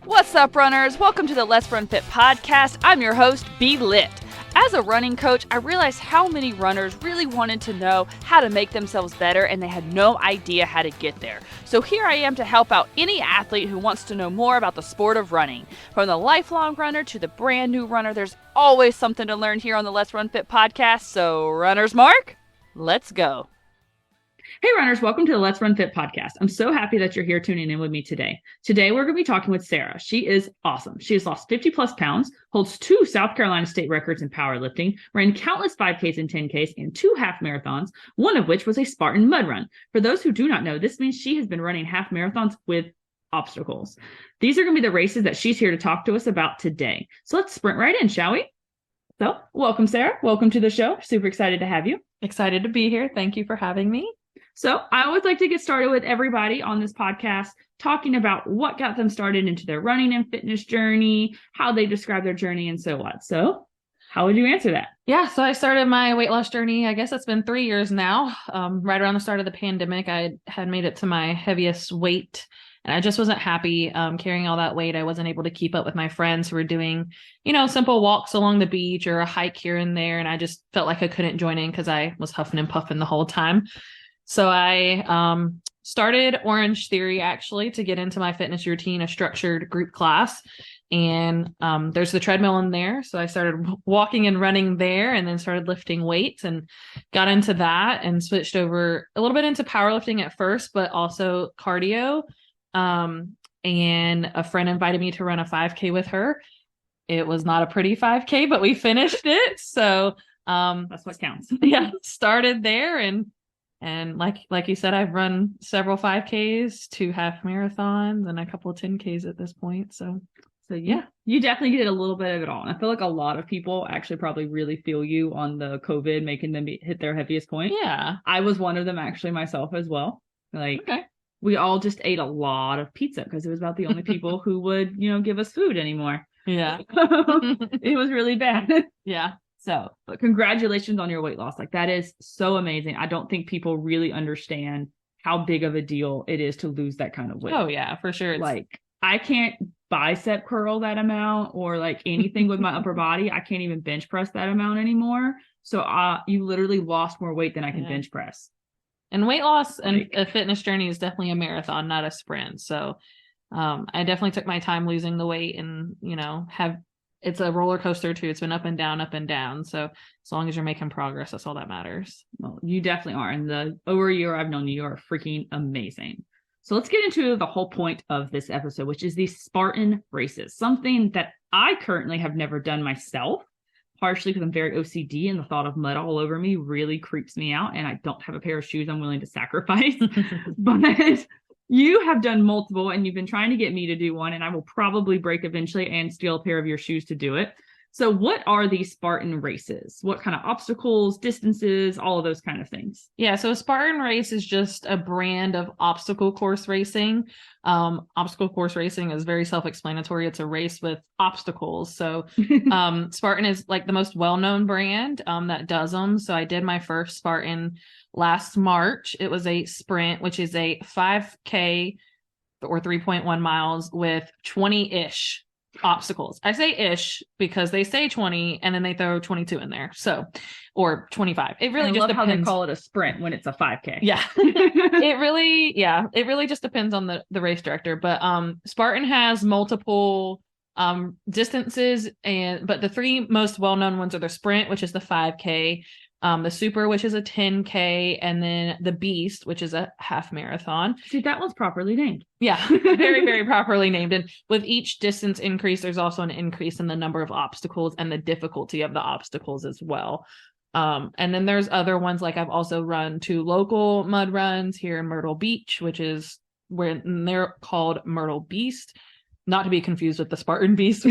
What's up, runners? Welcome to the Let's Run Fit podcast. I'm your host, B Lit. As a running coach, I realized how many runners really wanted to know how to make themselves better, and they had no idea how to get there. So here I am to help out any athlete who wants to know more about the sport of running. From the lifelong runner to the brand new runner, there's always something to learn here on the Let's Run Fit podcast. So runners mark, let's go. Hey runners, welcome to the Let's Run Fit podcast. I'm so happy that you're here tuning in with me today. Today we're going to be talking with Sarah. She is awesome. She has lost 50 plus pounds, holds 2 South Carolina state records in powerlifting, ran countless 5Ks and 10Ks and 2 half marathons, one of which was a Spartan Mud Run. For those who do not know, this means she has been running half marathons with obstacles. These are going to be the races that she's here to talk to us about today. So let's sprint right in, shall we? So welcome, Sarah. Welcome to the show. Super excited to have you. Excited to be here. Thank you for having me. So I always like to get started with everybody on this podcast talking about what got them started into their running and fitness journey, how they describe their journey, and so on. So how would you answer that? Yeah, so I started my weight loss journey, I guess it's been 3 years now. Right around the start of the pandemic, I had made it to my heaviest weight, and I just wasn't happy carrying all that weight. I wasn't able to keep up with my friends who were doing, simple walks along the beach or a hike here and there, and I just felt like I couldn't join in because I was huffing and puffing the whole time. So I started Orange Theory actually to get into my fitness routine, a structured group class. And there's the treadmill in there. So I started walking and running there and then started lifting weights and got into that and switched over a little bit into powerlifting at first, but also cardio. And a friend invited me to run a 5K with her. It was not a pretty 5K, but we finished it. So that's what counts. Yeah, started there. And like you said, I've run several 5Ks, 2 half marathons, and a couple of 10Ks at this point. So yeah, you definitely did a little bit of it all. And I feel like a lot of people actually probably really feel you on the COVID, making them hit their heaviest point. Yeah. I was one of them actually myself as well. We all just ate a lot of pizza because it was about the only people who would, give us food anymore. Yeah. It was really bad. Yeah. So, but congratulations on your weight loss. That is so amazing. I don't think people really understand how big of a deal it is to lose that kind of weight. Oh yeah, for sure. I can't bicep curl that amount or anything with my upper body. I can't even bench press that amount anymore. So you literally lost more weight than I can bench press. And weight loss and a fitness journey is definitely a marathon, not a sprint. So I definitely took my time losing the weight and, it's a roller coaster too. It's been up and down, up and down. So as long as you're making progress, that's all that matters. Well, you definitely are. And over a year I've known you, are freaking amazing. So let's get into the whole point of this episode, which is these Spartan races, something that I currently have never done myself, partially because I'm very OCD and the thought of mud all over me really creeps me out. And I don't have a pair of shoes I'm willing to sacrifice, but you have done multiple and you've been trying to get me to do one, and I will probably break eventually and steal a pair of your shoes to do it. So what are these Spartan races? What kind of obstacles, distances, all of those kind of things? Yeah, so a Spartan race is just a brand of obstacle course racing. Obstacle course racing is very self-explanatory. It's a race with obstacles. So Spartan is the most well-known brand that does them. So I did my first Spartan last March. It was a sprint, which is a 5K or 3.1 miles with 20-ish obstacles. I say ish because they say 20 and then they throw 22 in there. So, or 25. It really just depends how they call it a sprint when it's a 5K. Yeah. It really just depends on the race director. But Spartan has multiple distances, but the 3 most well-known ones are the sprint, which is the 5K, the super, which is a 10K, and then the beast, which is a half marathon. See, that one's properly named. Yeah, very, very properly named. And with each distance increase, there's also an increase in the number of obstacles and the difficulty of the obstacles as well. And then there's other ones, I've also run 2 local mud runs here in Myrtle Beach, which is where they're called Myrtle Beast. Not to be confused with the Spartan Beast,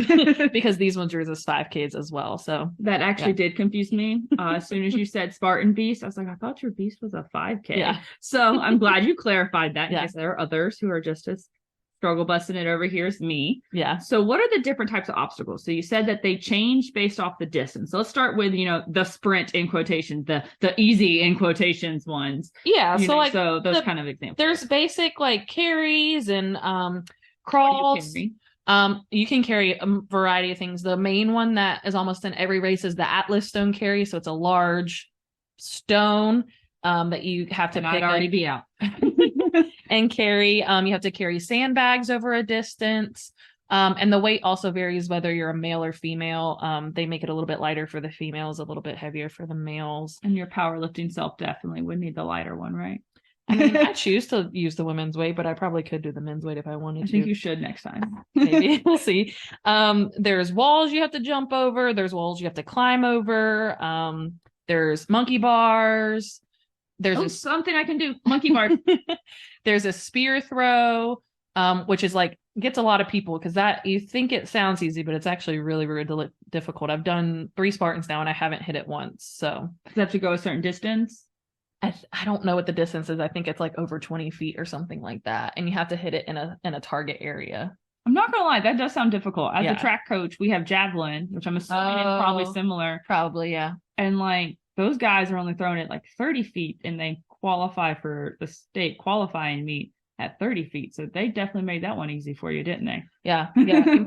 because these ones are just 5Ks as well. So that actually did confuse me. As soon as you said Spartan Beast, I was like, I thought your beast was a 5K. Yeah. So I'm glad you clarified that. In case there are others who are just as struggle busting it over here is me. Yeah. So what are the different types of obstacles? So you said that they change based off the distance. So let's start with, the sprint in quotations, the easy in quotations ones. Yeah. So those kind of examples. There's basic like carries and crawls. You can carry a variety of things. The main one that is almost in every race is the Atlas stone carry. So it's a large stone that you have to pick already be out and carry. You have to carry sandbags over a distance. And the weight also varies whether you're a male or female. They make it a little bit lighter for the females, a little bit heavier for the males. And your powerlifting self definitely would need the lighter one, right? I mean, I choose to use the women's weight, but I probably could do the men's weight if I wanted to. I think you should next time. Maybe. We'll see. There's walls you have to jump over. There's walls you have to climb over. There's monkey bars. There's something I can do. Monkey bar. There's a spear throw, which is like gets a lot of people because that you think it sounds easy, but it's actually really, really difficult. I've done 3 Spartans now and I haven't hit it once. So you have to go a certain distance. I don't know what the distance is. I think it's like over 20 feet or something like that. And you have to hit it in a target area. I'm not gonna lie, that does sound difficult. As a track coach, we have javelin, which I'm assuming is probably similar. Probably, yeah. And like those guys are only throwing it like 30 feet and they qualify for the state qualifying meet at 30 feet. So they definitely made that one easy for you, didn't they? Yeah.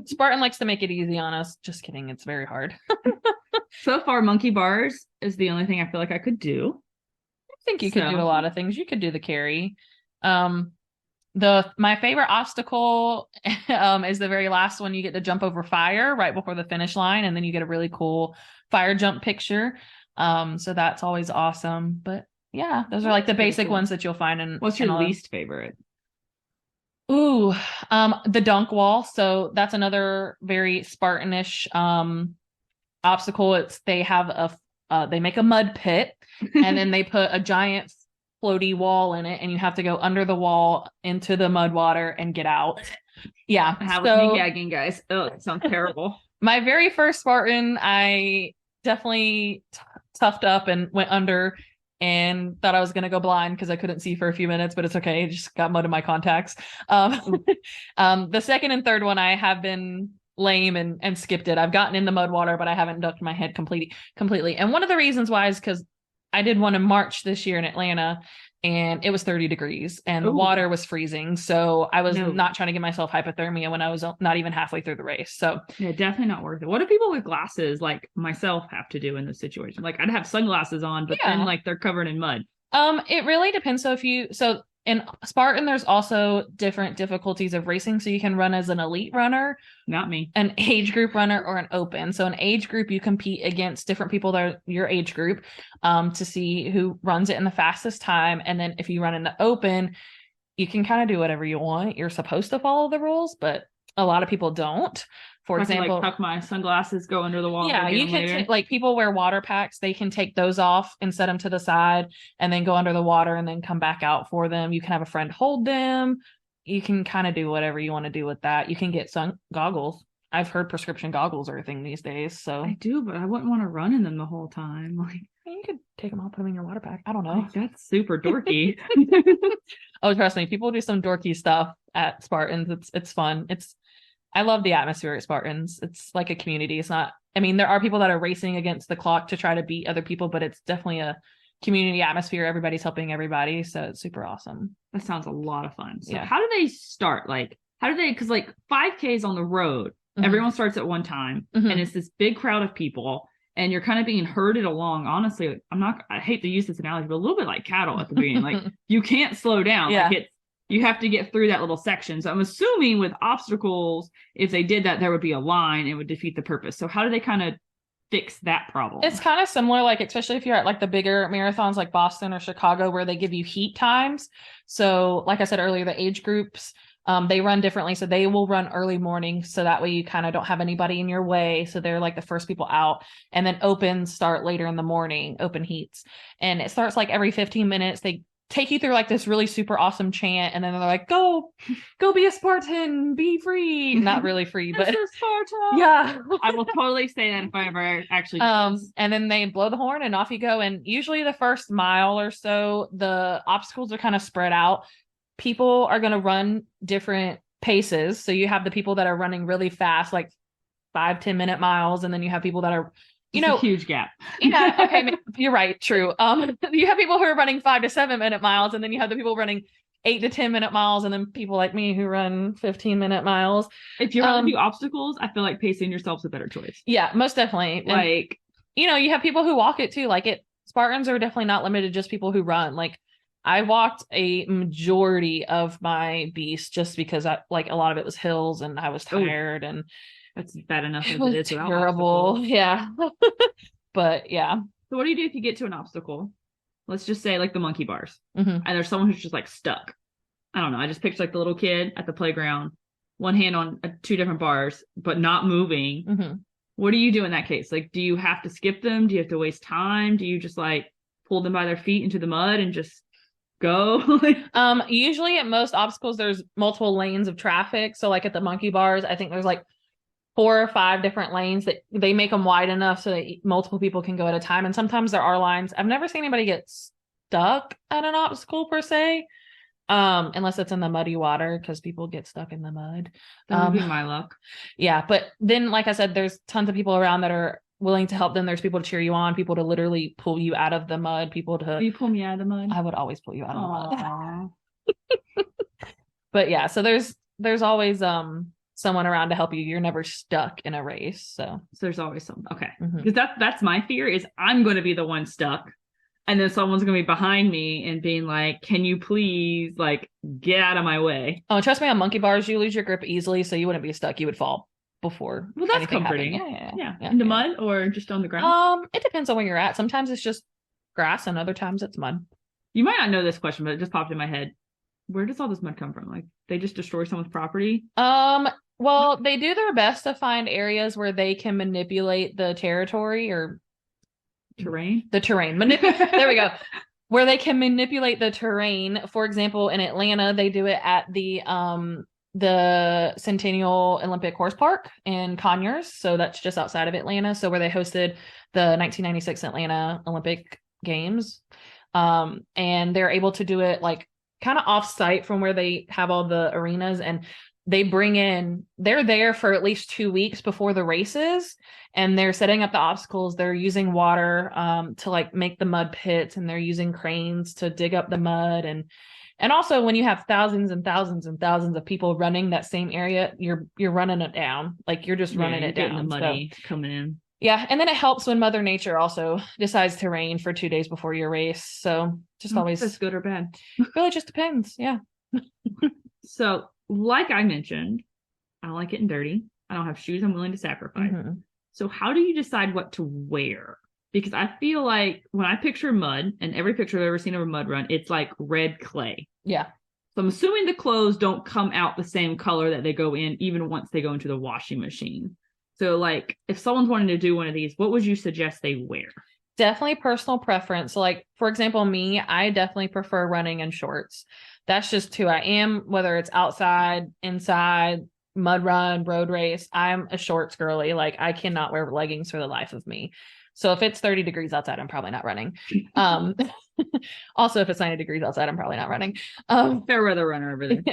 Spartan likes to make it easy on us. Just kidding. It's very hard. So far, monkey bars is the only thing I feel like I could do. I think you could do a lot of things. You could do the carry. My favorite obstacle is the very last one. You get to jump over fire right before the finish line, and then you get a really cool fire jump picture. So that's always awesome. But yeah, those are like the basic ones that you'll find in. What's your least favorite? Ooh, the dunk wall. So that's another very Spartanish obstacle. They make a mud pit and then they put a giant floaty wall in it and you have to go under the wall into the mud water and get out. Yeah. How was me gagging, guys? Oh, it sounds terrible. My very first Spartan, I definitely toughed up and went under and thought I was going to go blind because I couldn't see for a few minutes, but it's okay. I just got mud in my contacts. The second and third one, I have been lame and skipped it. I've gotten in the mud water, but I haven't ducked my head completely. And one of the reasons why is because I did one in March this year in Atlanta and it was 30 degrees and the water was freezing. So I was not trying to give myself hypothermia when I was not even halfway through the race. So yeah, definitely not worth it. What do people with glasses like myself have to do in this situation? Like I'd have sunglasses on, but then like they're covered in mud. It really depends. So in Spartan, there's also different difficulties of racing. So you can run as an elite runner, not me, an age group runner, or an open. So an age group, you compete against different people that are your age group to see who runs it in the fastest time. And then if you run in the open, you can kind of do whatever you want. You're supposed to follow the rules, but a lot of people don't. For example, like tuck my sunglasses, go under the wall. Yeah, you can like people wear water packs. They can take those off and set them to the side and then go under the water and then come back out for them. You can have a friend hold them. You can kind of do whatever you want to do with that. You can get sun goggles. I've heard prescription goggles are a thing these days. So I do, but I wouldn't want to run in them the whole time. Like you could take them off, put them in your water pack. I don't know. That's super dorky. Oh, trust me, people do some dorky stuff at Spartans. It's fun. I love the atmosphere at Spartans. It's like a community. It's not, I mean, there are people that are racing against the clock to try to beat other people, but it's definitely a community atmosphere. Everybody's helping everybody. So it's super awesome. That sounds a lot of fun. So how do they start? Like, because like 5Ks on the road, everyone starts at one time and it's this big crowd of people and you're kind of being herded along. Honestly, I hate to use this analogy, but a little bit like cattle at the beginning. Like you can't slow down. Yeah. Like you have to get through that little section. So I'm assuming with obstacles, if they did that, there would be a line. It would defeat the purpose. So how do they kind of fix that problem? It's kind of similar, like especially if you're at like the bigger marathons like Boston or Chicago where they give you heat times. So like I said earlier, the age groups, they run differently. So they will run early morning. So that way you kind of don't have anybody in your way. So they're like the first people out. And then opens start later in the morning, open heats. And it starts like every 15 minutes. They take you through like this really super awesome chant. And then they're like, go be a Spartan, be free. Not really free, but Spartan. Yeah. I will totally say that if I ever actually and then they blow the horn and off you go. And usually the first mile or so, the obstacles are kind of spread out. People are going to run different paces. So you have the people that are running really fast, like 5-10 minute miles, and then you have people that are, a huge gap. Yeah, okay, you're right, true. You have people who are running 5 to 7 minute miles, and then you have the people running 8 to 10 minute miles, and then people like me who run 15-minute miles. If you're going to do obstacles, I feel like pacing yourself's a better choice. Yeah, most definitely. Like, and, you have people who walk it too. Like Spartans are definitely not limited to just people who run. Like I walked a majority of my beast just because a lot of it was hills and I was tired. And that's bad enough. It was terrible. Yeah. But yeah. So what do you do if you get to an obstacle? Let's just say like the monkey bars. Mm-hmm. And there's someone who's just like stuck. I don't know. I just picture like the little kid at the playground, one hand on 2 different bars, but not moving. Mm-hmm. What do you do in that case? Like, do you have to skip them? Do you have to waste time? Do you just like pull them by their feet into the mud and just go? Usually at most obstacles, there's multiple lanes of traffic. So like at the monkey bars, I think there's like 4 or 5 different lanes that they make them wide enough so that multiple people can go at a time. And sometimes there are lines. I've never seen anybody get stuck at an obstacle per se. Unless it's in the muddy water, because people get stuck in the mud. That would be my luck. Yeah, but then, like I said, there's tons of people around that are willing to help them. There's people to cheer you on, people to literally pull you out of the mud, people to... Will you pull me out of the mud? I would always pull you out of the mud. But yeah, so there's always someone around to help you. You're never stuck in a race. So there's always someone. Okay. Mm-hmm. Because that's my fear is I'm going to be the one stuck. And then someone's going to be behind me and being like, can you please like get out of my way? Oh, trust me, on monkey bars, you lose your grip easily. So you wouldn't be stuck. You would fall before. Well, that's comforting. Yeah. In the mud or just on the ground? It depends on where you're at. Sometimes it's just grass and other times it's mud. You might not know this question, but it just popped in my head. Where does all this mud come from? Like they just destroy someone's property? Well, they do their best to find areas where they can manipulate the territory or terrain. There we go. Where they can manipulate the terrain. For example, in Atlanta, they do it at the Centennial Olympic Horse Park in Conyers. So that's just outside of Atlanta. So where they hosted the 1996 Atlanta Olympic Games. And they're able to do it like kind of off site from where they have all the arenas, and they're there for at least 2 weeks before the races, and they're setting up the obstacles. They're using water to like make the mud pits, and they're using cranes to dig up the mud. And also when you have thousands and thousands and thousands of people running that same area, you're running it down. Like you're just running it down. The money coming in. Yeah. And then it helps when Mother Nature also decides to rain for 2 days before your race. So just always. That's good or bad. Really just depends. Yeah. So like I mentioned, I don't like getting dirty. I don't have shoes I'm willing to sacrifice. Mm-hmm. So how do you decide what to wear? Because I feel like when I picture mud, and every picture I've ever seen of a mud run, it's like red clay. Yeah. So I'm assuming the clothes don't come out the same color that they go in, even once they go into the washing machine. So like if someone's wanting to do one of these, what would you suggest they wear? Definitely personal preference. So like, for example, me, I definitely prefer running in shorts. That's just who I am, whether it's outside, inside, mud run, road race. I'm a shorts girly. Like I cannot wear leggings for the life of me. So if it's 30 degrees outside, I'm probably not running. Also, if it's 90 degrees outside, I'm probably not running. Fair weather runner over there.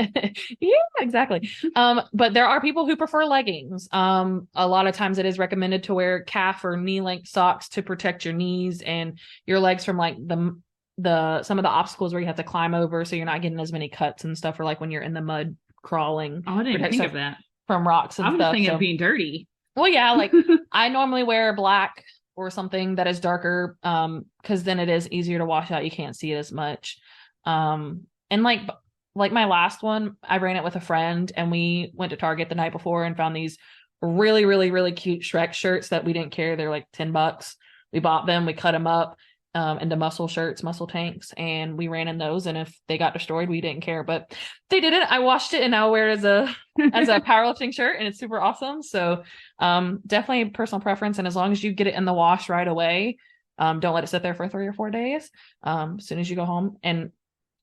Yeah, exactly. But there are people who prefer leggings. A lot of times it is recommended to wear calf or knee length socks to protect your knees and your legs from like some of the obstacles where you have to climb over, so you're not getting as many cuts and stuff, or like when you're in the mud crawling. Oh, I didn't think of that. From rocks and stuff. I was thinking of being dirty. Well, yeah, like I normally wear black or something that is darker, because then it is easier to wash out. You can't see it as much. And like my last one, I ran it with a friend, and we went to Target the night before and found these really, really, really cute Shrek shirts that we didn't carry. They're like $10. We bought them, we cut them up into muscle tanks, and we ran in those. And if they got destroyed, we didn't care, but they didn't. I washed it and now wear it as a powerlifting shirt, and it's super awesome. So definitely personal preference, and as long as you get it in the wash right away, don't let it sit there for 3 or 4 days. As soon as you go home. And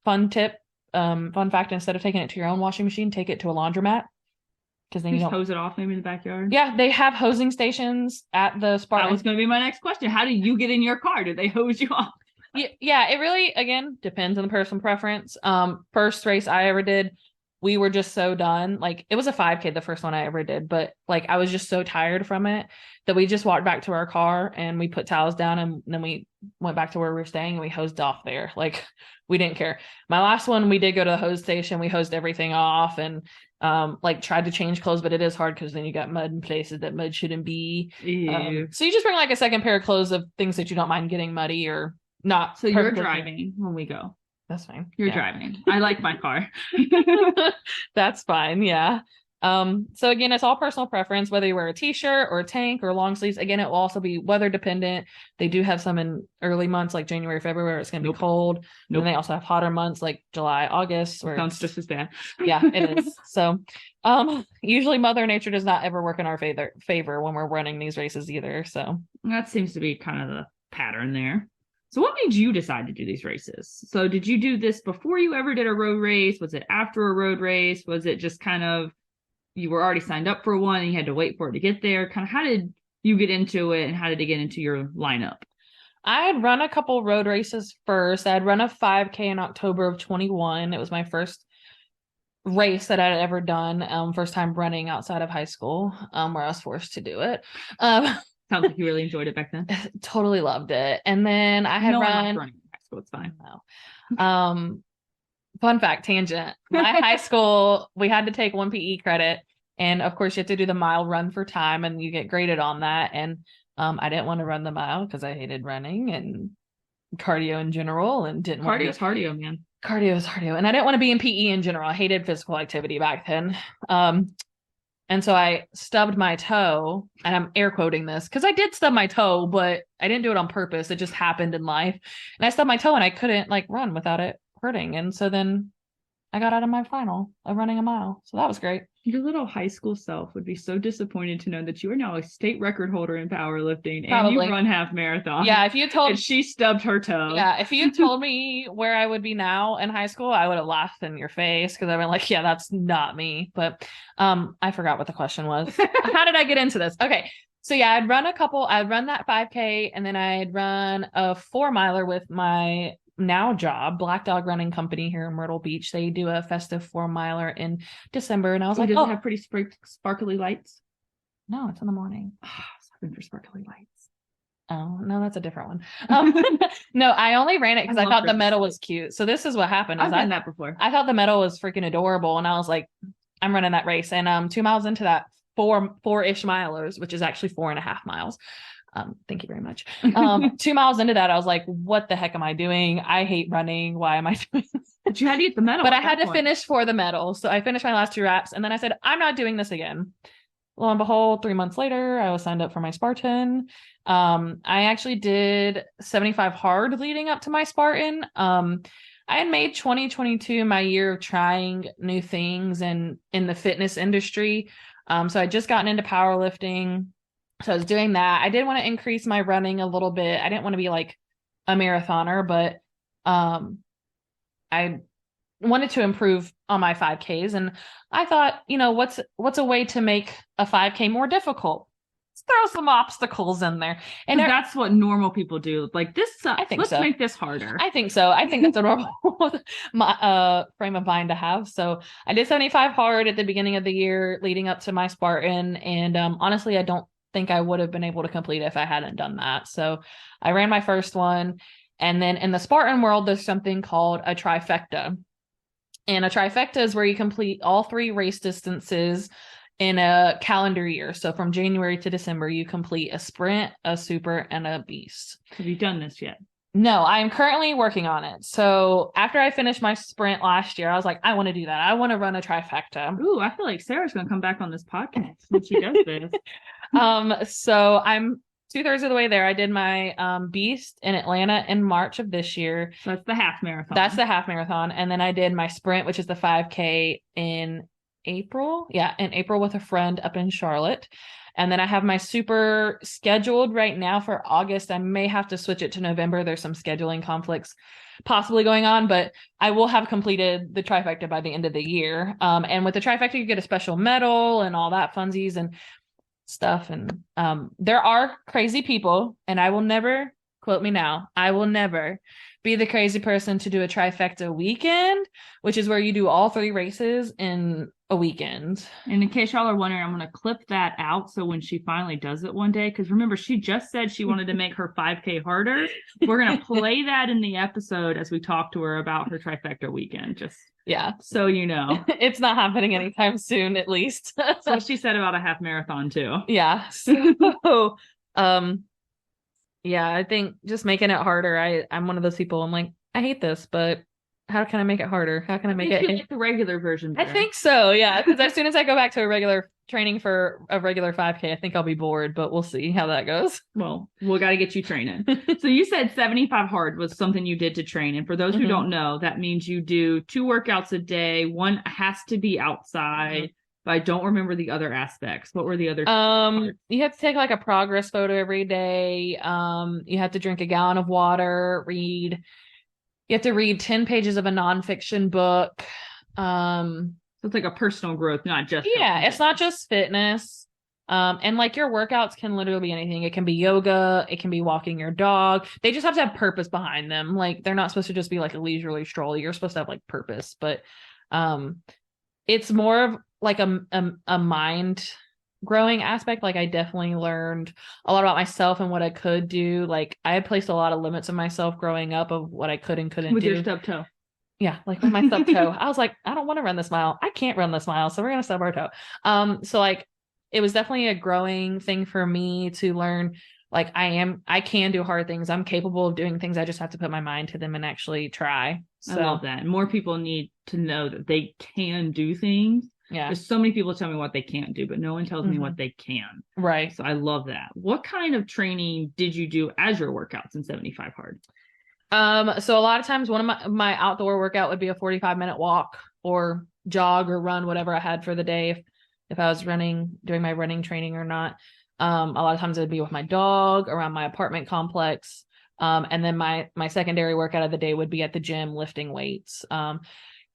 fun fact, instead of taking it to your own washing machine, take it to a laundromat. Because then you just hose it off maybe in the backyard. Yeah, they have hosing stations at the Spartan. That was going to be my next question. How do you get in your car? Do they hose you off? Yeah, it really, again, depends on the personal preference. First race I ever did, we were just so done. Like it was a 5K, the first one I ever did, but like I was just so tired from it that we just walked back to our car and we put towels down and then we went back to where we were staying and we hosed off there. Like we didn't care. My last one, we did go to the hose station. We hosed everything off and like tried to change clothes, but it is hard because then you got mud in places that mud shouldn't be. So you just bring like a second pair of clothes of things that you don't mind getting muddy or not. So you're driving when we go. That's fine. You're driving. I like my car. That's fine. Yeah. So again, it's all personal preference, whether you wear a t-shirt or a tank or long sleeves. Again, it will also be weather dependent. They do have some in early months like January, February, where it's going to be cold. And they also have hotter months like July, August. Where sounds just as bad. Yeah, it is. So, usually Mother Nature does not ever work in our favor when we're running these races either. So that seems to be kind of the pattern there. So what made you decide to do these races? So did you do this before you ever did a road race? Was it after a road race? Was it just kind of, you were already signed up for one and you had to wait for it to get there? Kind of how did you get into it and how did it get into your lineup? I had run a couple road races first. I had run a 5K in October of 21. It was my first race that I'd ever done. First time running outside of high school, where I was forced to do it. Sounds like you really enjoyed it back then. Totally loved it. And then I had run running in high school. It's fine. No. Fun fact, tangent. My high school, we had to take one PE credit. And of course you have to do the mile run for time and you get graded on that. And I didn't want to run the mile because I hated running and cardio in general and didn't want to be cardio, man. Cardio is cardio. And I didn't want to be in PE in general. I hated physical activity back then. And so I stubbed my toe, and I'm air quoting this because I did stub my toe, but I didn't do it on purpose. It just happened in life. And I stubbed my toe and I couldn't like run without it hurting. And so then I got out of my final of running a mile. So that was great. Your little high school self would be so disappointed to know that you are now a state record holder in powerlifting and you run half marathon. Yeah, if you told and she stubbed her toe. Yeah, if you told me where I would be now in high school, I would have laughed in your face because I've been like, yeah, that's not me. But I forgot what the question was. How did I get into this? Okay. So yeah, I'd run that 5K and then I'd run a 4-miler with my now job, Black Dog Running Company here in Myrtle Beach. They do a festive 4-miler in December, and I was like, does it have pretty sparkly lights? No, it's in the morning. Something for sparkly lights. Oh no, that's a different one. No, I only ran it because I thought the medal was cute. So this is what happened. I've done that before. I thought the medal was freaking adorable, and I was like, I'm running that race. And 2 miles into that, four-ish milers, which is actually 4.5 miles. Thank you very much. 2 miles into that, I was like, what the heck am I doing? I hate running. Why am I doing this? But you had to get the medal. But I had to finish for the medal. So I finished my last 2 reps and then I said, I'm not doing this again. Lo and behold, 3 months later, I was signed up for my Spartan. I actually did 75 hard leading up to my Spartan. I had made 2022 my year of trying new things and in the fitness industry. So I just gotten into powerlifting. So I was doing that. I did want to increase my running a little bit. I didn't want to be like a marathoner, but I wanted to improve on my 5Ks. And I thought, what's a way to make a 5K more difficult? Let's throw some obstacles in there. And that's what normal people do. Like this sucks. Let's make this harder. I think so. I think that's a normal frame of mind to have. So I did 75 hard at the beginning of the year leading up to my Spartan. And honestly, I don't think I would have been able to complete it if I hadn't done that. So I ran my first one. And then in the Spartan world, there's something called a trifecta. And a trifecta is where you complete all 3 race distances in a calendar year. So from January to December, you complete a sprint, a super, and a beast. Have you done this yet? No, I'm currently working on it. So after I finished my sprint last year, I was like, I want to do that. I want to run a trifecta. Ooh, I feel like Sarah's going to come back on this podcast when she does this. So I'm 2/3 of the way there. I did my beast in Atlanta in March of this year. So that's the half marathon. That's the half marathon. And then I did my sprint, which is the 5K in April. Yeah, in April with a friend up in Charlotte. And then I have my super scheduled right now for August. I may have to switch it to November. There's some scheduling conflicts possibly going on, but I will have completed the trifecta by the end of the year. And with the trifecta, you get a special medal and all that funsies and stuff. And there are crazy people, and I will never quote me now, I will never be the crazy person to do a trifecta weekend, which is where you do all 3 races in a weekend. And in case y'all are wondering, I'm going to clip that out so when she finally does it one day, because remember, she just said she wanted to make her 5K harder. We're going to play that in the episode as we talk to her about her trifecta weekend. Just so you know. It's not happening anytime soon, at least. That's what she said about a half marathon too. Yeah. So, yeah, I think just making it harder. I'm one of those people. I'm like, I hate this, but how can I make it harder? How can I make it like the regular version better? I think so, yeah. Because as soon as I go back to a regular training for a regular 5K, I think I'll be bored, but we'll see how that goes. Well, we got to get you training. So you said 75 hard was something you did to train. And for those who don't know, that means you do 2 workouts a day. One has to be outside. But I don't remember the other aspects. What were the other? You have to take like a progress photo every day. You have to drink a gallon of water, you have to read 10 pages of a nonfiction book. So it's like a personal growth, not just it's not just fitness. And like your workouts can literally be anything. It can be yoga, it can be walking your dog. They just have to have purpose behind them. Like they're not supposed to just be like a leisurely stroll. You're supposed to have like purpose, but it's more of like a mind growing aspect. Like I definitely learned a lot about myself and what I could do. Like I had placed a lot of limits on myself growing up of what I could and couldn't do. With your stub toe. Yeah, like with my stub toe. I was like, I don't want to run this mile. I can't run this mile, so we're gonna stub our toe. So like it was definitely a growing thing for me to learn. Like I can do hard things. I'm capable of doing things. I just have to put my mind to them and actually try. So I love that. And more people need to know that they can do things. Yeah. There's so many people tell me what they can't do, but no one tells me what they can. Right. So I love that. What kind of training did you do as your workouts in 75 hard? So a lot of times one of my outdoor workout would be a 45-minute walk or jog or run, whatever I had for the day. If I was doing my running training or not. A lot of times it would be with my dog around my apartment complex. And then my secondary workout of the day would be at the gym lifting weights.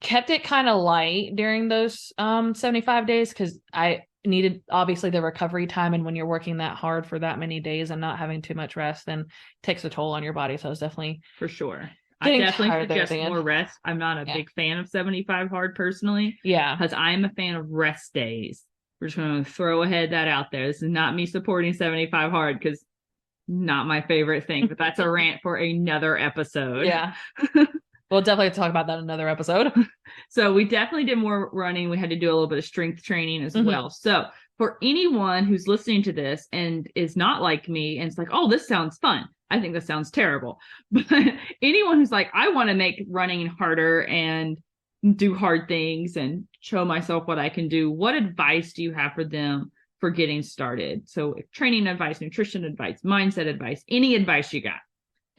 Kept it kind of light during those 75 days because I needed obviously the recovery time, and when you're working that hard for that many days and not having too much rest, then it takes a toll on your body. So I was definitely for sure. I definitely suggest more rest. I'm not a big fan of 75 hard personally. Yeah, because I'm a fan of rest days. We're just going to throw that out there. This is not me supporting 75 hard because not my favorite thing, but that's a rant for another episode. Yeah. We'll definitely have to talk about that in another episode. So we definitely did more running. We had to do a little bit of strength training as well. So for anyone who's listening to this and is not like me and it's like, oh, this sounds fun. I think this sounds terrible. But anyone who's like, I want to make running harder and do hard things and show myself what I can do, what advice do you have for them for getting started? So training advice, nutrition advice, mindset advice, any advice you got.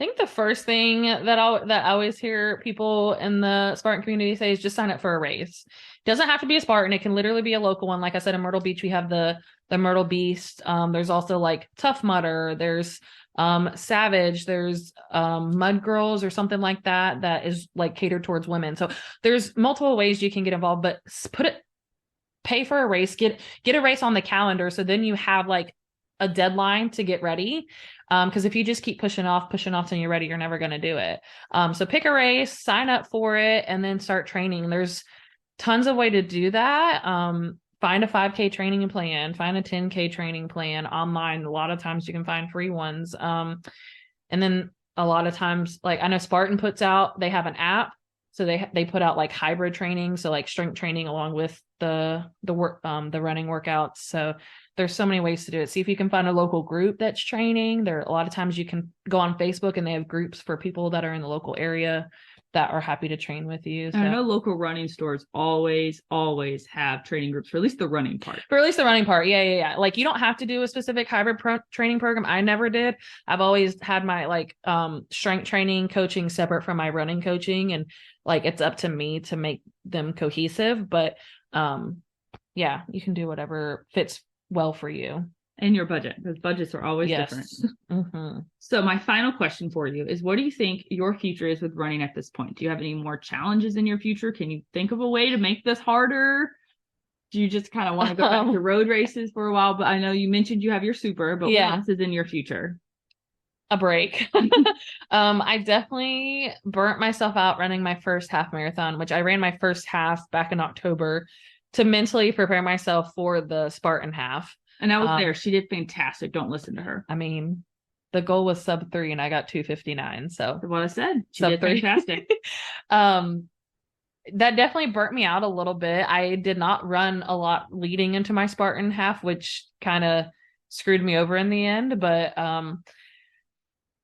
I think the first thing that I always hear people in the Spartan community say is just sign up for a race. It doesn't have to be a Spartan. It can literally be a local one. Like I said, in Myrtle Beach, we have the Myrtle Beast. There's also like Tough Mudder. There's Savage. There's Mud Girls or something like that is like catered towards women. So there's multiple ways you can get involved, but pay for a race, get a race on the calendar. So then you have like a deadline to get ready. Because if you just keep pushing off till you're ready, you're never going to do it. So pick a race, sign up for it, and then start training. There's tons of way to do that. Find a 5K training plan, find a 10K training plan online. A lot of times you can find free ones. And then a lot of times, like I know Spartan they have an app. So they put out like hybrid training. So like strength training along with the running workouts. So there's so many ways to do it. See if you can find a local group that's training. There are a lot of times you can go on Facebook and they have groups for people that are in the local area that are happy to train with you. So. I know local running stores always have training groups for at least the running part. Yeah. Like you don't have to do a specific hybrid training program. I never did. I've always had my like strength training coaching separate from my running coaching, and like it's up to me to make them cohesive. But yeah, you can do whatever fits well for you. And your budget, because budgets are always different. So my final question for you is, what do you think your future is with running at this point? Do you have any more challenges in your future? Can you think of a way to make this harder? Do you just kind of want to go back to road races for a while? But I know you mentioned you have your super, but what else is in your future? a break. I definitely burnt myself out running my first half marathon, which I ran my first half back in October to mentally prepare myself for the Spartan half. And I was there. She did fantastic. Don't listen to her. I mean, the goal was sub 3 and I got 2:59. So what I said. She sub did 3. Fantastic. That definitely burnt me out a little bit. I did not run a lot leading into my Spartan half, which kind of screwed me over in the end, but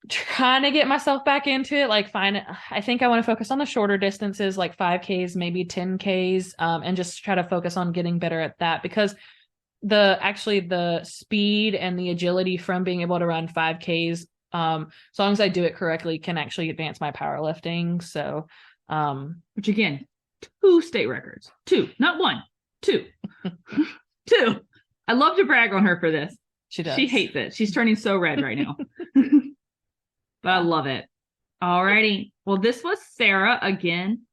trying to get myself back into it, like I think I want to focus on the shorter distances, like 5Ks, maybe 10Ks, and just try to focus on getting better at that, because the speed and the agility from being able to run 5Ks, as long as I do it correctly, can actually advance my powerlifting. So, which again, 2 state records, 2, not 1, 2, 2. I love to brag on her for this. She does. She hates it. She's turning so red right now. But I love it. Alrighty. Well, this was Sarah again,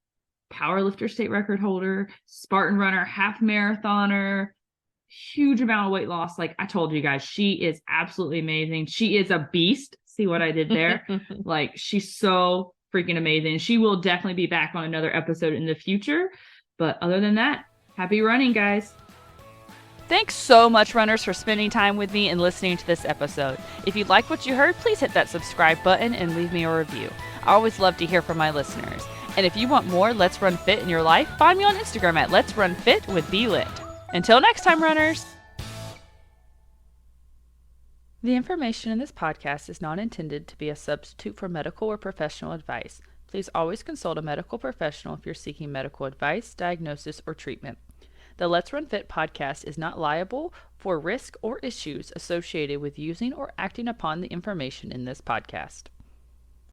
powerlifter state record holder, Spartan runner, half marathoner, huge amount of weight loss. Like I told you guys, she is absolutely amazing. She is a beast. See what I did there? Like she's so freaking amazing. She will definitely be back on another episode in the future. But other than that, happy running, guys. Thanks so much, runners, for spending time with me and listening to this episode. If you like what you heard, please hit that subscribe button and leave me a review. I always love to hear from my listeners. And if you want more Let's Run Fit in your life, find me on Instagram at Let's Run Fit with Be Lit. Until next time, runners. The information in this podcast is not intended to be a substitute for medical or professional advice. Please always consult a medical professional if you're seeking medical advice, diagnosis, or treatment. The Let's Run Fit podcast is not liable for risk or issues associated with using or acting upon the information in this podcast.